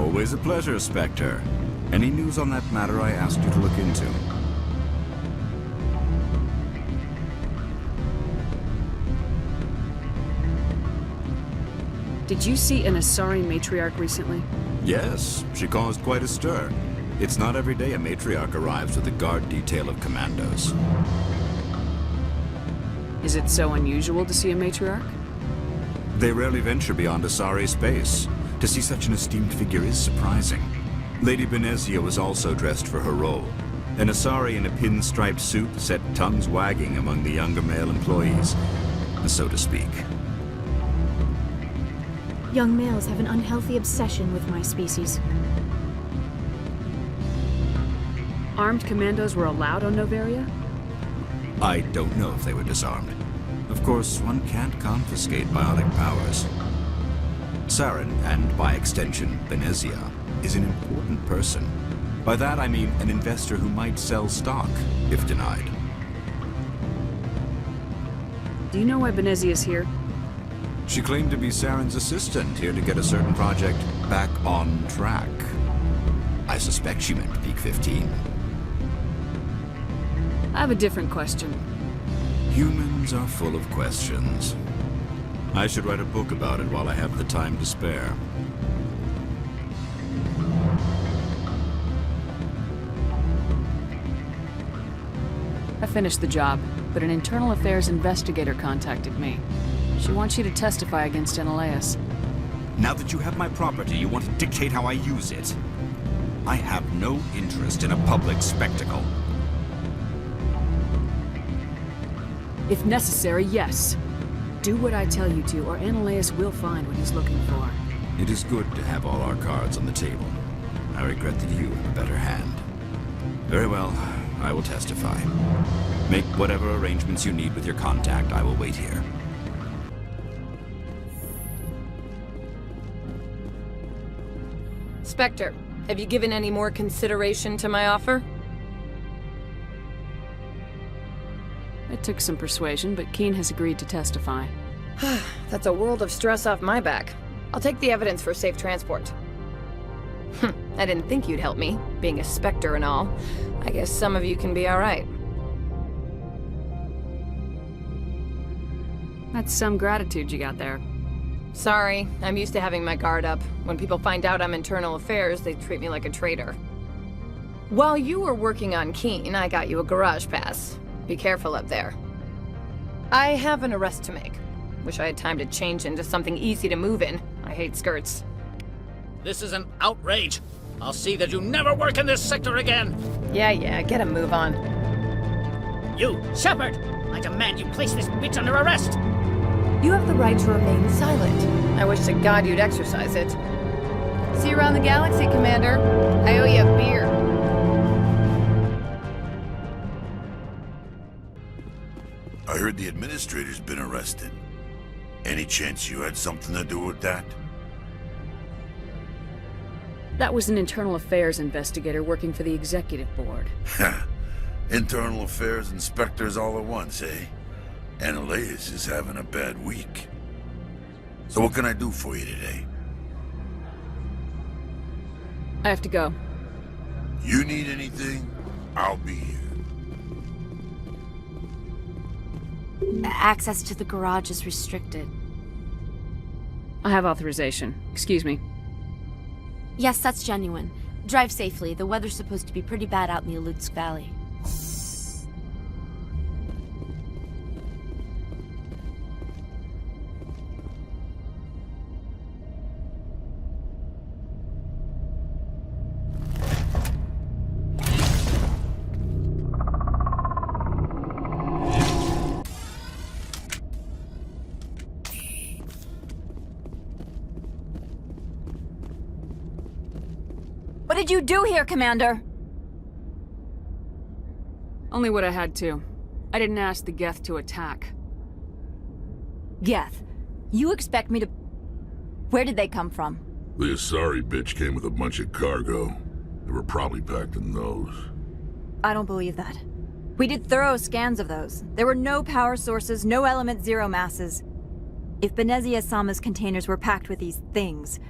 Always a pleasure, Spectre. Any news on that matter I asked you to look into? Did you see an Asari matriarch recently? Yes, she caused quite a stir. It's not every day a matriarch arrives with a guard detail of commandos. Is it so unusual to see a matriarch? They rarely venture beyond Asari space. To see such an esteemed figure is surprising. Lady Benezia was also dressed for her role. An Asari in a pinstriped suit set tongues wagging among the younger male employees, so to speak. Young males have an unhealthy obsession with my species. Armed commandos were allowed on Noveria? I don't know if they were disarmed. Of course, one can't confiscate bionic powers. Saren, and by extension, Benezia, is an important person. By that I mean an investor who might sell stock, if denied. Do you know why Benezia's here? She claimed to be Saren's assistant, here to get a certain project back on track. I suspect she meant Peak 15. I have a different question. Humans are full of questions. I should write a book about it while I have the time to spare. I finished the job, but an internal affairs investigator contacted me. She wants you to testify against Eneleus. Now that you have my property, you want to dictate how I use it. I have no interest in a public spectacle. If necessary, yes. Do what I tell you to, or Eneleus will find what he's looking for. It is good to have all our cards on the table. I regret that you have a better hand. Very well, I will testify. Make whatever arrangements you need with your contact. I will wait here. Spectre, have you given any more consideration to my offer? It took some persuasion, but Keen has agreed to testify. That's a world of stress off my back. I'll take the evidence for safe transport. I didn't think you'd help me, being a Spectre and all. I guess some of you can be alright. That's some gratitude you got there. Sorry, I'm used to having my guard up. When people find out I'm internal affairs, they treat me like a traitor. While you were working on Keen, I got you a garage pass. Be careful up there. I have an arrest to make. Wish I had time to change into something easy to move in. I hate skirts. This is an outrage. I'll see that you never work in this sector again. Yeah, get a move on. You, Shepard! I demand you place this bitch under arrest! You have the right to remain silent. I wish to God you'd exercise it. See you around the galaxy, Commander. I owe you a beer. I heard the administrator's been arrested. Any chance you had something to do with that? That was an internal affairs investigator working for the executive board. Internal affairs inspectors all at once, eh? Eneleus is having a bad week. So what can I do for you today? I have to go. You need anything? I'll be here. Access to the garage is restricted. I have authorization. Excuse me. Yes, that's genuine. Drive safely. The weather's supposed to be pretty bad out in the Alutsk Valley. What did you do here, Commander? Only what I had to. I didn't ask the Geth to attack. Geth, you expect me to... Where did they come from? The Asari bitch came with a bunch of cargo. They were probably packed in those. I don't believe that. We did thorough scans of those. There were no power sources, no element zero masses. If Benezia Sama's containers were packed with these things,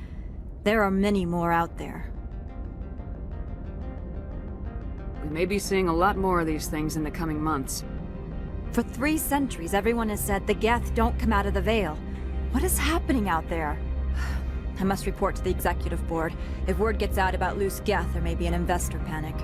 There are many more out there. We may be seeing a lot more of these things in the coming months. For 3 centuries, everyone has said the Geth don't come out of the Veil. What is happening out there? I must report to the executive board. If word gets out about loose Geth, there may be an investor panic.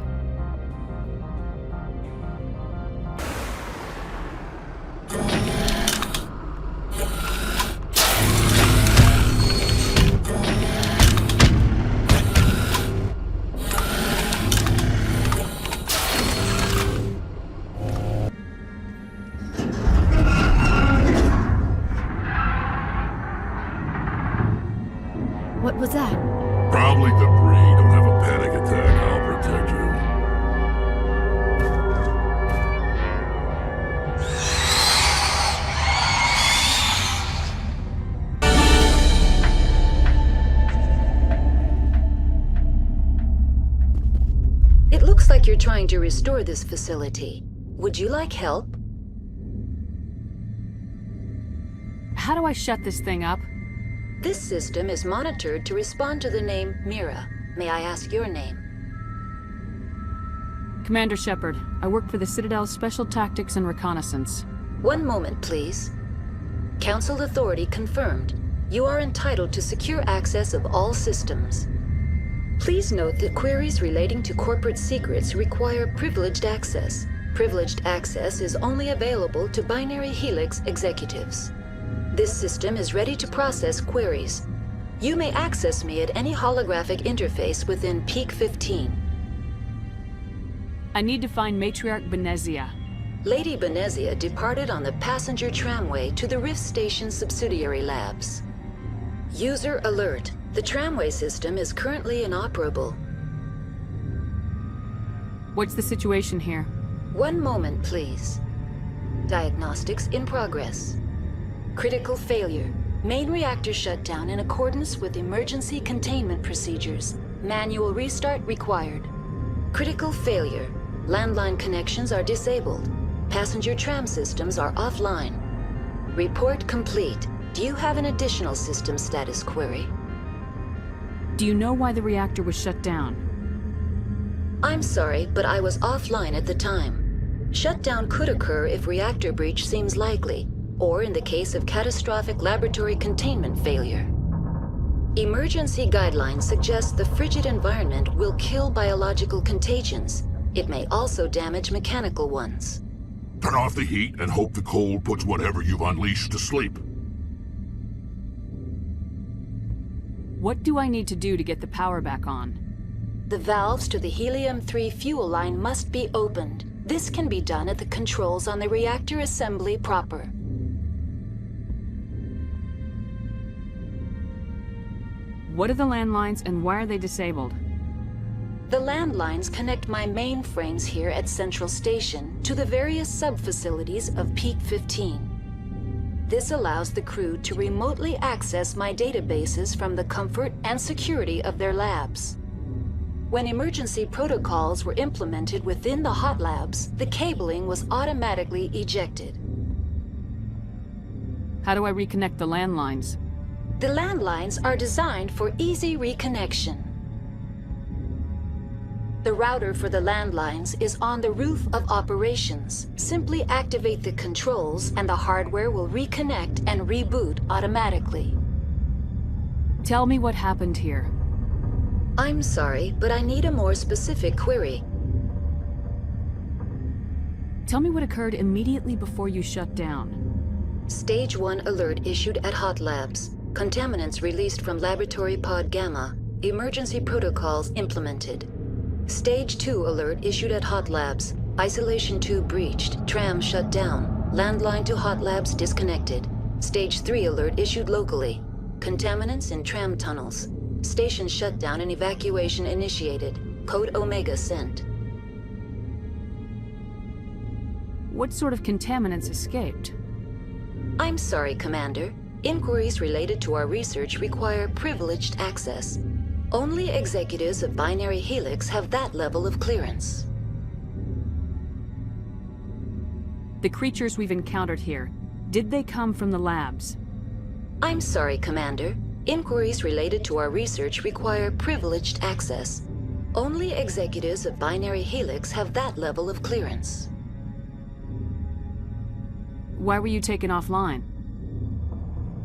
What was that? Probably debris. Don't have a panic attack. I'll protect you. It looks like you're trying to restore this facility. Would you like help? How do I shut this thing up? This system is monitored to respond to the name Mira. May I ask your name? Commander Shepard, I work for the Citadel's Special Tactics and Reconnaissance. One moment, please. Council authority confirmed. You are entitled to secure access of all systems. Please note that queries relating to corporate secrets require privileged access. Privileged access is only available to Binary Helix executives. This system is ready to process queries. You may access me at any holographic interface within Peak 15. I need to find Matriarch Benezia. Lady Benezia departed on the passenger tramway to the Rift Station subsidiary labs. User alert. The tramway system is currently inoperable. What's the situation here? One moment, please. Diagnostics in progress. Critical failure. Main reactor shut down in accordance with emergency containment procedures. Manual restart required. Critical failure. Landline connections are disabled. Passenger tram systems are offline. Report complete. Do you have an additional system status query? Do you know why the reactor was shut down? I'm sorry, but I was offline at the time. Shutdown could occur if reactor breach seems likely, or in the case of catastrophic laboratory containment failure. Emergency guidelines suggest the frigid environment will kill biological contagions. It may also damage mechanical ones. Turn off the heat and hope the cold puts whatever you've unleashed to sleep. What do I need to do to get the power back on? The valves to the helium-3 fuel line must be opened. This can be done at the controls on the reactor assembly proper. What are the landlines and why are they disabled? The landlines connect my mainframes here at Central Station to the various sub-facilities of Peak 15. This allows the crew to remotely access my databases from the comfort and security of their labs. When emergency protocols were implemented within the hot labs, the cabling was automatically ejected. How do I reconnect the landlines? The landlines are designed for easy reconnection. The router for the landlines is on the roof of operations. Simply activate the controls and the hardware will reconnect and reboot automatically. Tell me what happened here. I'm sorry, but I need a more specific query. Tell me what occurred immediately before you shut down. Stage 1 alert issued at Hot Labs. Contaminants released from Laboratory Pod Gamma. Emergency protocols implemented. Stage 2 alert issued at Hot Labs. Isolation tube breached. Tram shut down. Landline to Hot Labs disconnected. Stage 3 alert issued locally. Contaminants in tram tunnels. Station shutdown and evacuation initiated. Code Omega sent. What sort of contaminants escaped? I'm sorry, Commander. Inquiries related to our research require privileged access. Only executives of Binary Helix have that level of clearance. The creatures we've encountered here, did they come from the labs? I'm sorry, Commander. Inquiries related to our research require privileged access. Only executives of Binary Helix have that level of clearance. Why were you taken offline?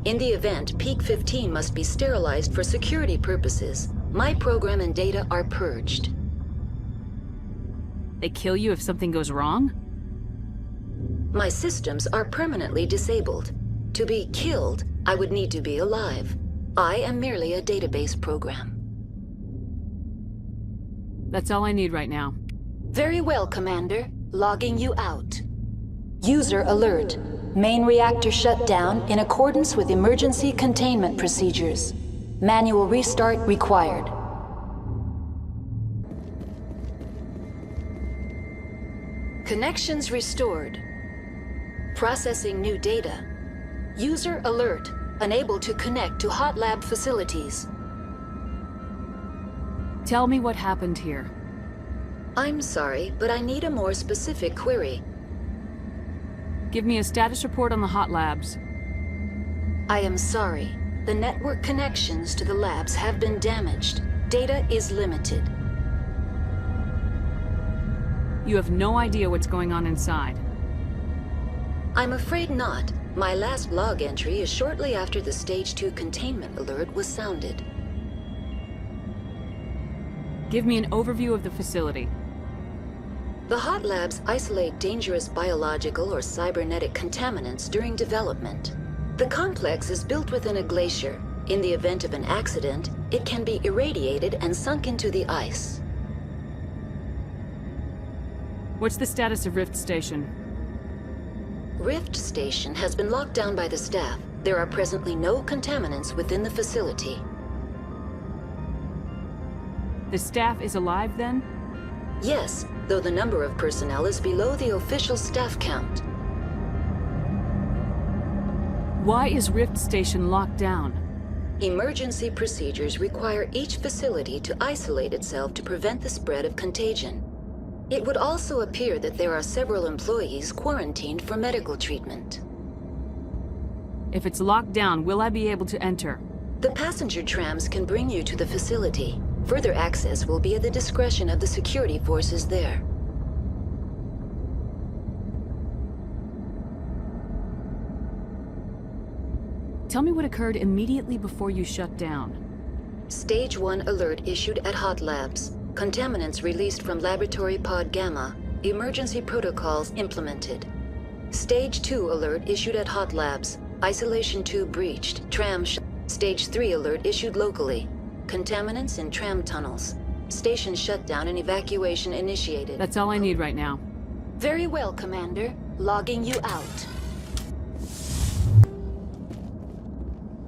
In the event, Peak 15 must be sterilized for security purposes. My program and data are purged. They kill you if something goes wrong? My systems are permanently disabled. To be killed, I would need to be alive. I am merely a database program. That's all I need right now. Very well, Commander. Logging you out. User alert. Main reactor shut down in accordance with emergency containment procedures. Manual restart required. Connections restored. Processing new data. User alert. Unable to connect to hot lab facilities. Tell me what happened here. I'm sorry, but I need a more specific query. Give me a status report on the hot labs. I am sorry. The network connections to the labs have been damaged. Data is limited. You have no idea what's going on inside. I'm afraid not. My last log entry is shortly after the Stage 2 containment alert was sounded. Give me an overview of the facility. The hot labs isolate dangerous biological or cybernetic contaminants during development. The complex is built within a glacier. In the event of an accident, it can be irradiated and sunk into the ice. What's the status of Rift Station? Rift Station has been locked down by the staff. There are presently no contaminants within the facility. The staff is alive then? Yes, though the number of personnel is below the official staff count. Why is Rift Station locked down? Emergency procedures require each facility to isolate itself to prevent the spread of contagion. It would also appear that there are several employees quarantined for medical treatment. If it's locked down, will I be able to enter? The passenger trams can bring you to the facility. Further access will be at the discretion of the security forces there. Tell me what occurred immediately before you shut down. Stage 1 alert issued at Hot Labs. Contaminants released from Laboratory Pod Gamma. Emergency protocols implemented. Stage 2 alert issued at Hot Labs. Isolation tube breached. Tram Stage 3 alert issued locally. Contaminants in tram tunnels. Station shutdown and evacuation initiated. That's all I need right now. Very well, Commander. Logging you out.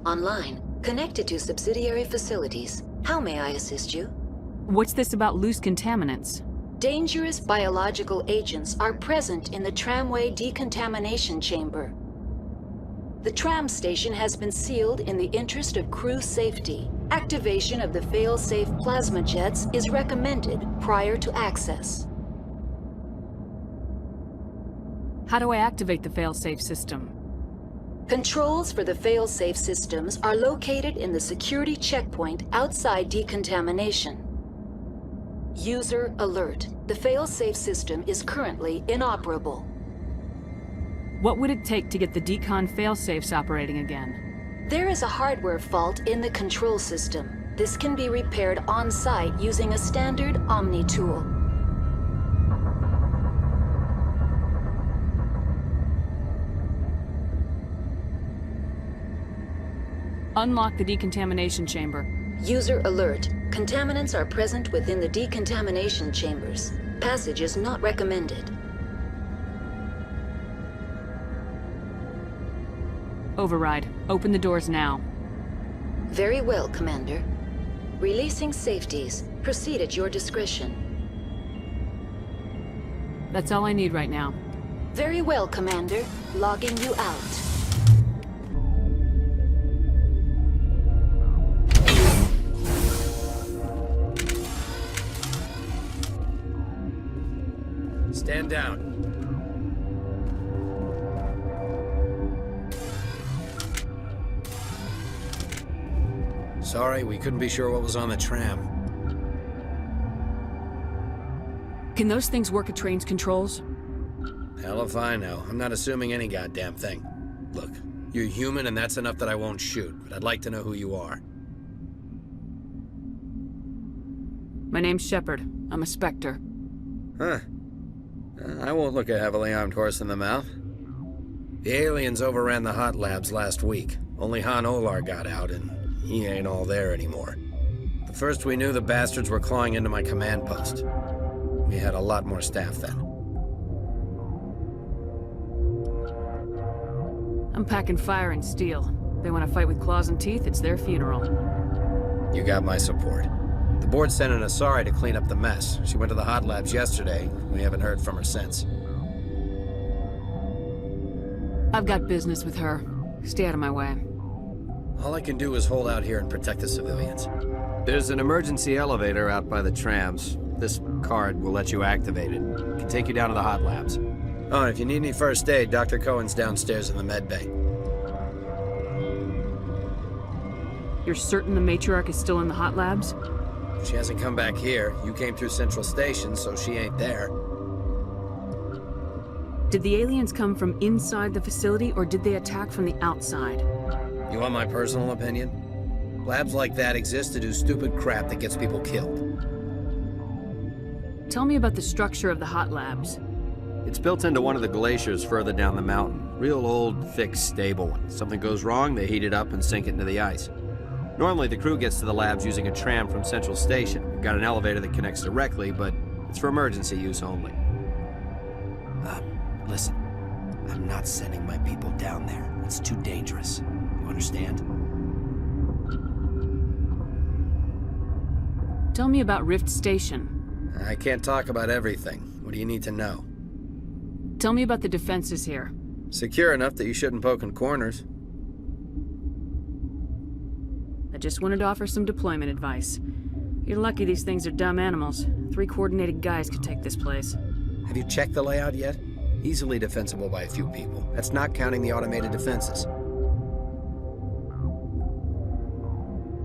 Online. Connected to subsidiary facilities. How may I assist you? What's this about loose contaminants? Dangerous biological agents are present in the tramway decontamination chamber. The tram station has been sealed in the interest of crew safety. Activation of the fail-safe plasma jets is recommended prior to access. How do I activate the fail-safe system? Controls for the fail-safe systems are located in the security checkpoint outside decontamination. User alert. The fail-safe system is currently inoperable. What would it take to get the decon fail-safes operating again? There is a hardware fault in the control system. This can be repaired on-site using a standard Omni tool. Unlock the decontamination chamber. User alert. Contaminants are present within the decontamination chambers. Passage is not recommended. Override. Open the doors now. Very well, Commander. Releasing safeties. Proceed at your discretion. That's all I need right now. Very well, Commander. Logging you out. Stand down. Sorry, we couldn't be sure what was on the tram. Can those things work at train's controls? Hell if I know. I'm not assuming any goddamn thing. Look, you're human and that's enough that I won't shoot, but I'd like to know who you are. My name's Shepard. I'm a Spectre. Huh. I won't look a heavily armed horse in the mouth. The aliens overran the hot labs last week. Only Han Olar got out, and he ain't all there anymore. The first we knew, the bastards were clawing into my command post. We had a lot more staff then. I'm packing fire and steel. They want to fight with claws and teeth, it's their funeral. You got my support. The board sent an Asari to clean up the mess. She went to the hot labs yesterday. We haven't heard from her since. I've got business with her. Stay out of my way. All I can do is hold out here and protect the civilians. There's an emergency elevator out by the trams. This card will let you activate it. It can take you down to the hot labs. Oh, and if you need any first aid, Dr. Cohen's downstairs in the med bay. You're certain the matriarch is still in the hot labs? She hasn't come back here. You came through Central Station, so she ain't there. Did the aliens come from inside the facility, or did they attack from the outside? You want my personal opinion? Labs like that exist to do stupid crap that gets people killed. Tell me about the structure of the hot labs. It's built into one of the glaciers further down the mountain. Real old, thick, stable one. Something goes wrong, they heat it up and sink it into the ice. Normally, the crew gets to the labs using a tram from Central Station. We've got an elevator that connects directly, but it's for emergency use only. Listen. I'm not sending my people down there. It's too dangerous. You understand? Tell me about Rift Station. I can't talk about everything. What do you need to know? Tell me about the defenses here. Secure enough that you shouldn't poke in corners. I just wanted to offer some deployment advice. You're lucky these things are dumb animals. 3 coordinated guys could take this place. Have you checked the layout yet? Easily defensible by a few people. That's not counting the automated defenses.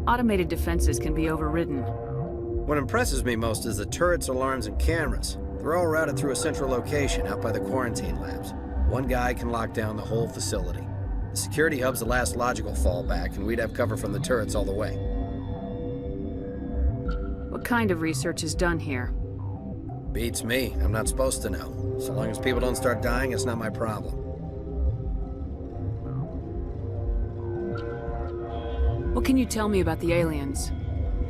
Automated defenses can be overridden. What impresses me most is the turrets, alarms, and cameras. They're all routed through a central location out by the quarantine labs. One guy can lock down the whole facility. The security hub's the last logical fallback, and we'd have cover from the turrets all the way. What kind of research is done here? Beats me. I'm not supposed to know. So long as people don't start dying, it's not my problem. What can you tell me about the aliens?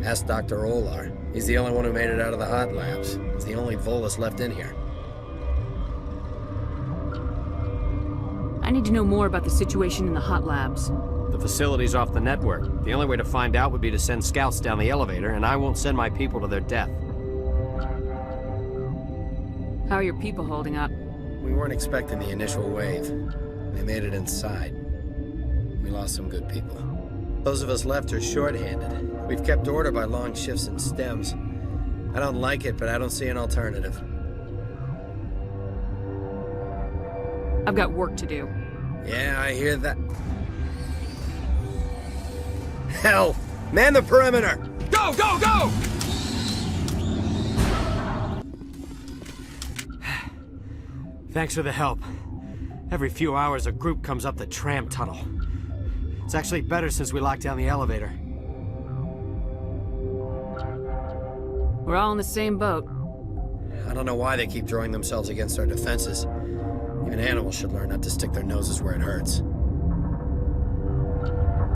Ask Dr. Olar. He's the only one who made it out of the hot labs. He's the only Volus left in here. I need to know more about the situation in the hot labs. The facility's off the network. The only way to find out would be to send scouts down the elevator, and I won't send my people to their death. How are your people holding up? We weren't expecting the initial wave. They made it inside. We lost some good people. Those of us left are short-handed. We've kept order by long shifts and stems. I don't like it, but I don't see an alternative. I've got work to do. Yeah, I hear that. Hell! Man the perimeter! Go, go, go! Thanks for the help. Every few hours, a group comes up the tram tunnel. It's actually better since we locked down the elevator. We're all in the same boat. I don't know why they keep throwing themselves against our defenses. Even animals should learn not to stick their noses where it hurts.